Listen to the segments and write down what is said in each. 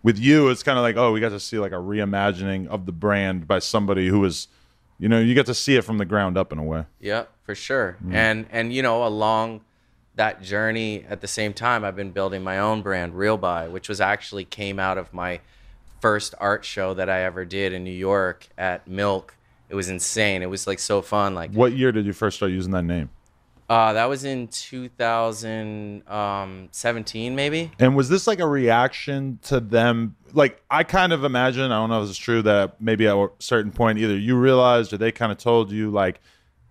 with you, it's kind of like, oh, we got to see like a reimagining of the brand by somebody who was, you get to see it from the ground up in a way. Yeah, for sure. And along that journey at the same time, I've been building my own brand, Real By, which was actually came out of my first art show that I ever did in New York at Milk. It was insane. It was like so fun. Like, What year did you first start using that name? that was in 2017, maybe. And was this like a reaction to them? Like, I kind of imagine, I don't know if it's true, that maybe at a certain point, either you realized or they kind of told you, like,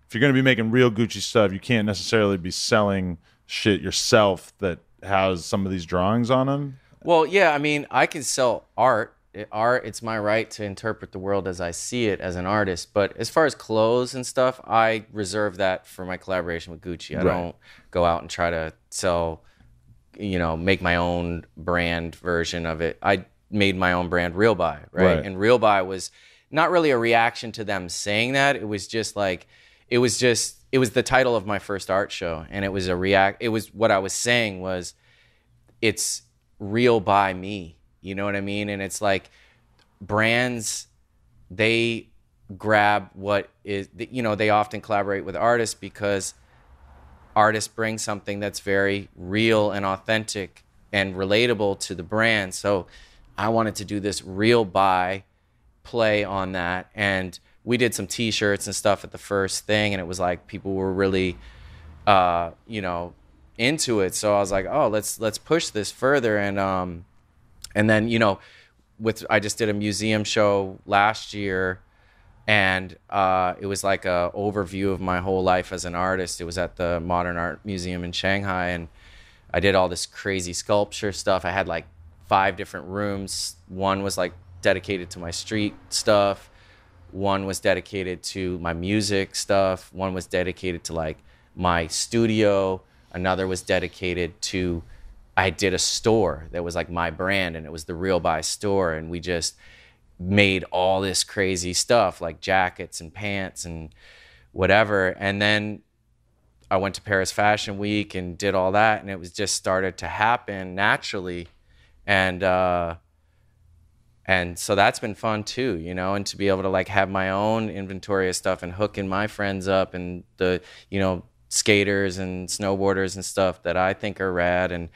if you're going to be making real Gucci stuff, you can't necessarily be selling shit yourself that has some of these drawings on them. Well, yeah, I mean, I can sell art. It's my right to interpret the world as I see it as an artist. But as far as clothes and stuff, I reserve that for my collaboration with Gucci. I don't go out and try to sell, make my own brand version of it. I made my own brand, Real By, right? And Real By was not really a reaction to them saying that. It was just like, it was the title of my first art show. And it was what I was saying was, it's real by me. You know what I mean? And it's like brands, they grab what is, they often collaborate with artists because artists bring something that's very real and authentic and relatable to the brand. So I wanted to do this Real By play on that. And we did some t-shirts and stuff at the first thing. And it was like people were really, into it. So I was like, oh, let's push this further. And then, I just did a museum show last year, and it was like a overview of my whole life as an artist. It was at the Modern Art Museum in Shanghai, and I did all this crazy sculpture stuff. I had like 5 different rooms. One was like dedicated to my street stuff. One was dedicated to my music stuff. One was dedicated to like my studio. Another was dedicated to, I did a store that was like my brand, and it was the Real By store. And we just made all this crazy stuff like jackets and pants and whatever. And then I went to Paris Fashion Week and did all that. And it was just started to happen naturally. And so that's been fun too, and to be able to like have my own inventory of stuff and hooking my friends up and the, skaters and snowboarders and stuff that I think are rad, and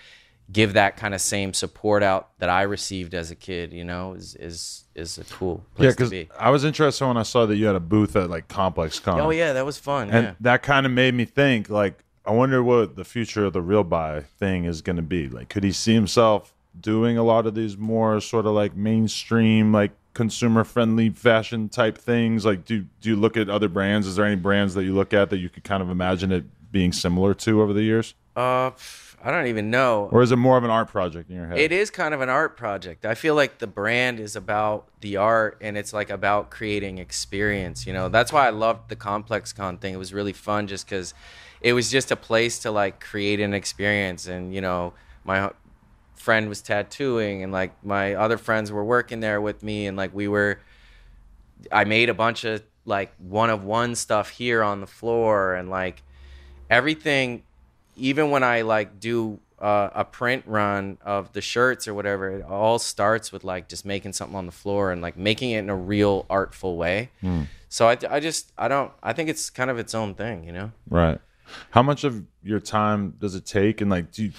give that kind of same support out that I received as a kid, is a cool place to be. I was interested when I saw that you had a booth at like Complex Con. Oh yeah, that was fun. And that kind of made me think, like, I wonder what the future of the Real By thing is going to be. Like, could he see himself doing a lot of these more sort of like mainstream, like consumer friendly fashion type things? Like, do you look at other brands? Is there any brands that you look at that you could kind of imagine it being similar to over the years? I don't even know. Or is it more of an art project in your head? It is kind of an art project. I feel like the brand is about the art, and it's like about creating experience. That's why I loved the Complex Con thing. It was really fun just because it was just a place to like create an experience. And, my friend was tattooing, and like my other friends were working there with me, and like I made a bunch of like one-of-one stuff here on the floor, and like everything. Even when I like do a print run of the shirts or whatever, it all starts with like just making something on the floor and like making it in a real artful way. So I think it's kind of its own thing, Right. How much of your time does it take? And like, do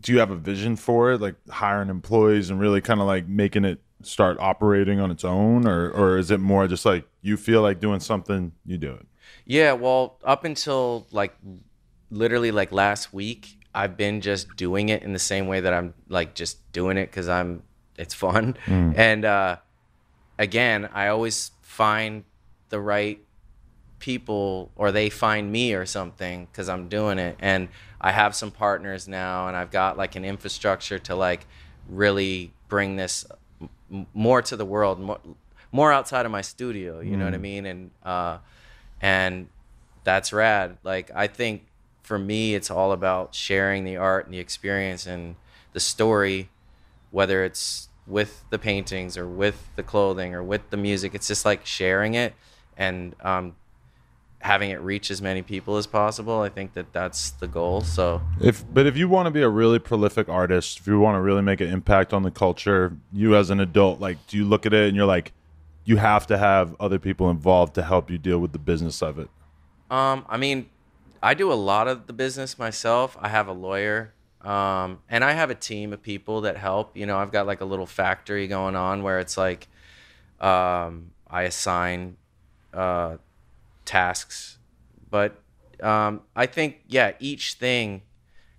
you have a vision for it? Like hiring employees and really kind of like making it start operating on its own? Or is it more just like you feel like doing something, you do it? Yeah. Well, up until like literally like last week, I've been just doing it in the same way that I'm like just doing it because it's fun. And again, I always find the right people, or they find me or something, because I'm doing it. And I have some partners now, and I've got like an infrastructure to like really bring this more to the world, more outside of my studio, you know what I mean? And that's rad. Like, I think for me, it's all about sharing the art and the experience and the story, whether it's with the paintings or with the clothing or with the music. It's just like sharing it and having it reach as many people as possible. I think that that's the goal. So But if you want to be a really prolific artist, if you want to really make an impact on the culture, you as an adult, like, do you look at it and you're like, you have to have other people involved to help you deal with the business of it? I mean, I do a lot of the business myself. I have a lawyer, and I have a team of people that help. You know, I've got like a little factory going on where it's like I assign tasks, but I think, yeah, each thing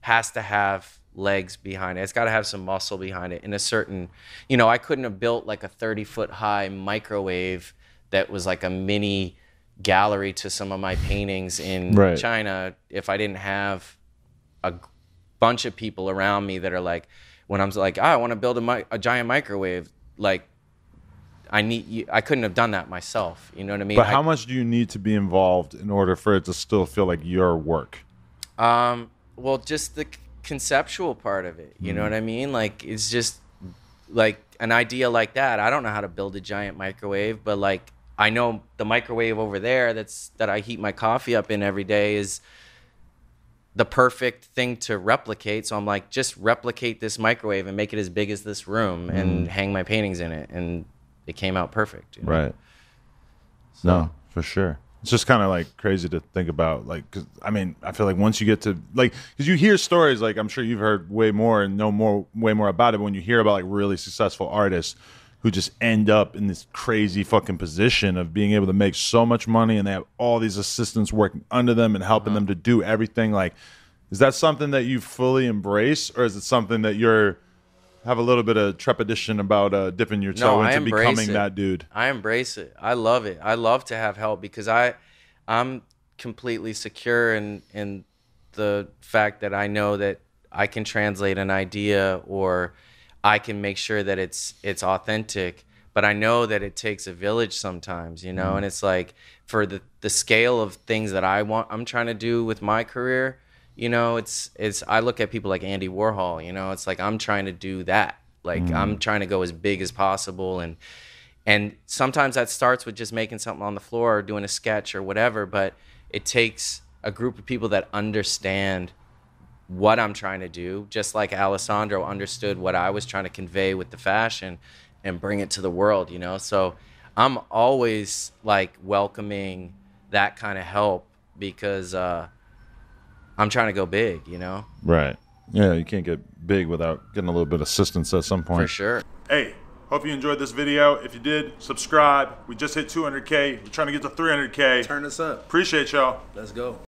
has to have legs behind it. It's got to have some muscle behind it in a certain, you know, I couldn't have built like a 30-foot high microwave that was like a mini gallery to some of my paintings in Right. China if I didn't have a bunch of people around me that are like, when I'm like, I want to build a giant microwave, like, I couldn't have done that myself. You know what I mean? But how much do you need to be involved in order for it to still feel like your work? Well, just the conceptual part of it. You know what I mean? Like, it's just like an idea like that. I don't know how to build a giant microwave, but like, I know the microwave over there that I heat my coffee up in every day is the perfect thing to replicate. So I'm like, just replicate this microwave and make it as big as this room and hang my paintings in it. And it came out perfect. You know? Right. So, No, for sure. It's just kind of like crazy to think about. Like, 'cause, I mean, I feel like once you get to like, because you hear stories, like I'm sure you've heard way more and know way more about it. But when you hear about like really successful artists who just end up in this crazy fucking position of being able to make so much money and they have all these assistants working under them and helping them to do everything. Like, is that something that you fully embrace, or is it something that you're have a little bit of trepidation about dipping your toe I into embrace becoming it. that dude? I embrace it. I love it. I love to have help because I'm completely secure in the fact that I know that I can translate an idea or I can make sure that it's authentic. But I know that it takes a village sometimes, you know, and it's like for the scale of things that I'm trying to do with my career, you know, it's I look at people like Andy Warhol, you know, it's like I'm trying to do that. Like I'm trying to go as big as possible, and sometimes that starts with just making something on the floor or doing a sketch or whatever, but it takes a group of people that understand what I'm trying to do, just like Alessandro understood what I was trying to convey with the fashion and bring it to the world, you know? So I'm always like welcoming that kind of help because I'm trying to go big, you know? Right. Yeah, you can't get big without getting a little bit of assistance at some point. For sure. Hey, hope you enjoyed this video. If you did, subscribe. We just hit 200K. We're trying to get to 300K. Turn us up. Appreciate y'all. Let's go.